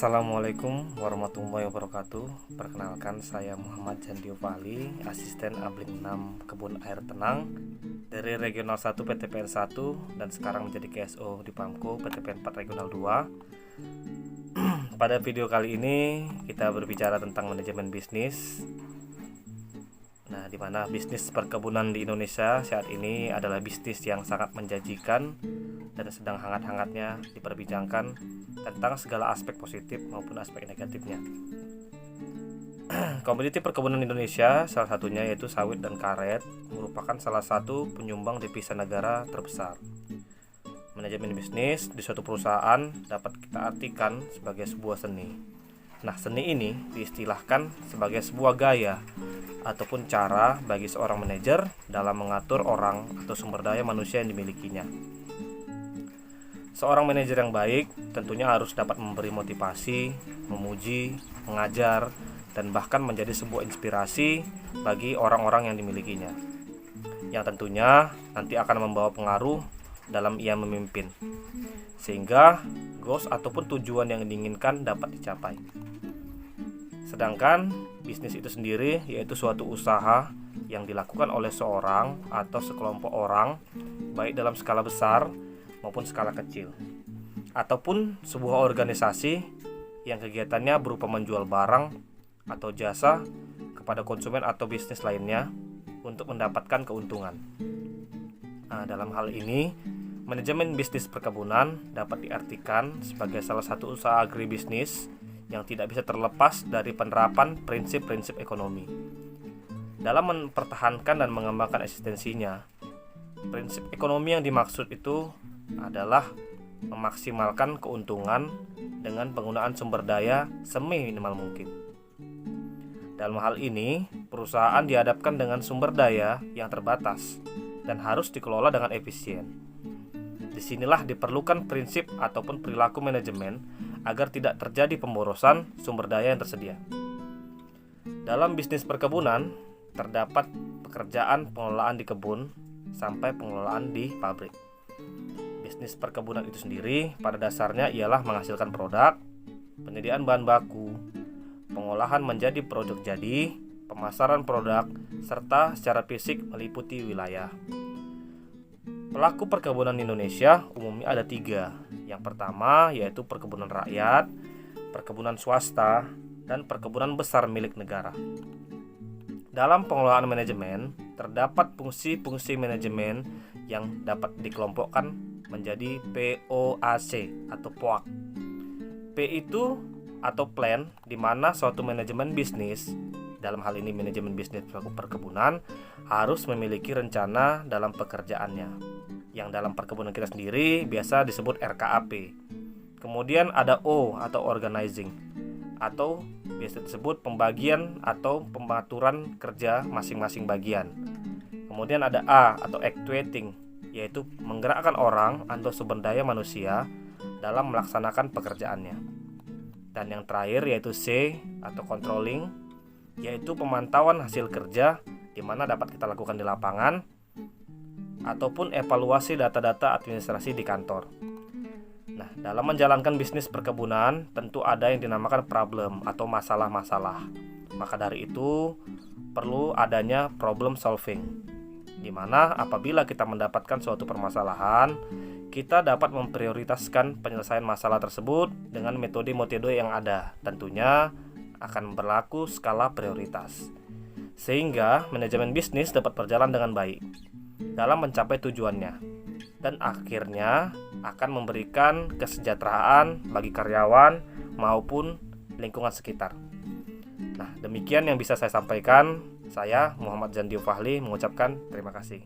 Assalamualaikum warahmatullahi wabarakatuh. Perkenalkan, saya Muhammad Zandio Fahli, asisten Abling 6 Kebun Air Tenang dari Regional 1 PTPN 1 dan sekarang menjadi KSO di Pamko PTPN 4 Regional 2. Pada video kali ini kita berbicara tentang manajemen bisnis. Nah, di mana bisnis perkebunan di Indonesia saat ini adalah bisnis yang sangat menjanjikan dan sedang hangat-hangatnya diperbincangkan tentang segala aspek positif maupun aspek negatifnya. Komoditi perkebunan Indonesia salah satunya yaitu sawit dan karet merupakan salah satu penyumbang devisa negara terbesar. Manajemen bisnis di suatu perusahaan dapat kita artikan sebagai sebuah seni. Nah, seni ini diistilahkan sebagai sebuah gaya ataupun cara bagi seorang manajer dalam mengatur orang atau sumber daya manusia yang dimilikinya. Seorang manajer yang baik tentunya harus dapat memberi motivasi, memuji, mengajar, dan bahkan menjadi sebuah inspirasi bagi orang-orang yang dimilikinya, yang tentunya nanti akan membawa pengaruh dalam ia memimpin, sehingga goals ataupun tujuan yang diinginkan dapat dicapai. Sedangkan bisnis itu sendiri yaitu suatu usaha yang dilakukan oleh seorang atau sekelompok orang, baik dalam skala besar maupun skala kecil, ataupun sebuah organisasi yang kegiatannya berupa menjual barang atau jasa kepada konsumen atau bisnis lainnya untuk mendapatkan keuntungan. Nah, dalam hal ini manajemen bisnis perkebunan dapat diartikan sebagai salah satu usaha agribisnis yang tidak bisa terlepas dari penerapan prinsip-prinsip ekonomi. Dalam mempertahankan dan mengembangkan eksistensinya, prinsip ekonomi yang dimaksud itu adalah memaksimalkan keuntungan dengan penggunaan sumber daya seminimal mungkin. Dalam hal ini, perusahaan dihadapkan dengan sumber daya yang terbatas dan harus dikelola dengan efisien. Disinilah diperlukan prinsip ataupun perilaku manajemen agar tidak terjadi pemborosan sumber daya yang tersedia. Dalam bisnis perkebunan, terdapat pekerjaan pengelolaan di kebun sampai pengelolaan di pabrik. Bisnis perkebunan itu sendiri pada dasarnya ialah menghasilkan produk, penyediaan bahan baku, pengolahan menjadi produk jadi, pemasaran produk, serta secara fisik meliputi wilayah. Pelaku perkebunan Indonesia umumnya ada 3. Yang pertama yaitu perkebunan rakyat, perkebunan swasta, dan perkebunan besar milik negara. Dalam pengelolaan manajemen, terdapat fungsi-fungsi manajemen yang dapat dikelompokkan menjadi POAC atau POAC. P itu atau plan, di mana suatu manajemen bisnis, dalam hal ini manajemen bisnis perkebunan, harus memiliki rencana dalam pekerjaannya, yang dalam perkebunan kita sendiri biasa disebut RKAP. Kemudian ada O atau organizing, atau biasa disebut pembagian atau pengaturan kerja masing-masing bagian. Kemudian ada A atau actuating, yaitu menggerakkan orang atau sumber daya manusia dalam melaksanakan pekerjaannya. Dan yang terakhir yaitu C atau controlling, yaitu pemantauan hasil kerja di mana dapat kita lakukan di lapangan ataupun evaluasi data-data administrasi di kantor. Nah, dalam menjalankan bisnis perkebunan tentu ada yang dinamakan problem atau masalah-masalah. Maka dari itu perlu adanya problem solving, di mana apabila kita mendapatkan suatu permasalahan, kita dapat memprioritaskan penyelesaian masalah tersebut dengan metode-metode yang ada. Tentunya akan berlaku skala prioritas, sehingga manajemen bisnis dapat berjalan dengan baik dalam mencapai tujuannya, dan akhirnya akan memberikan kesejahteraan bagi karyawan maupun lingkungan sekitar. Nah, demikian yang bisa saya sampaikan. Saya Muhammad Zandio Fahli mengucapkan terima kasih.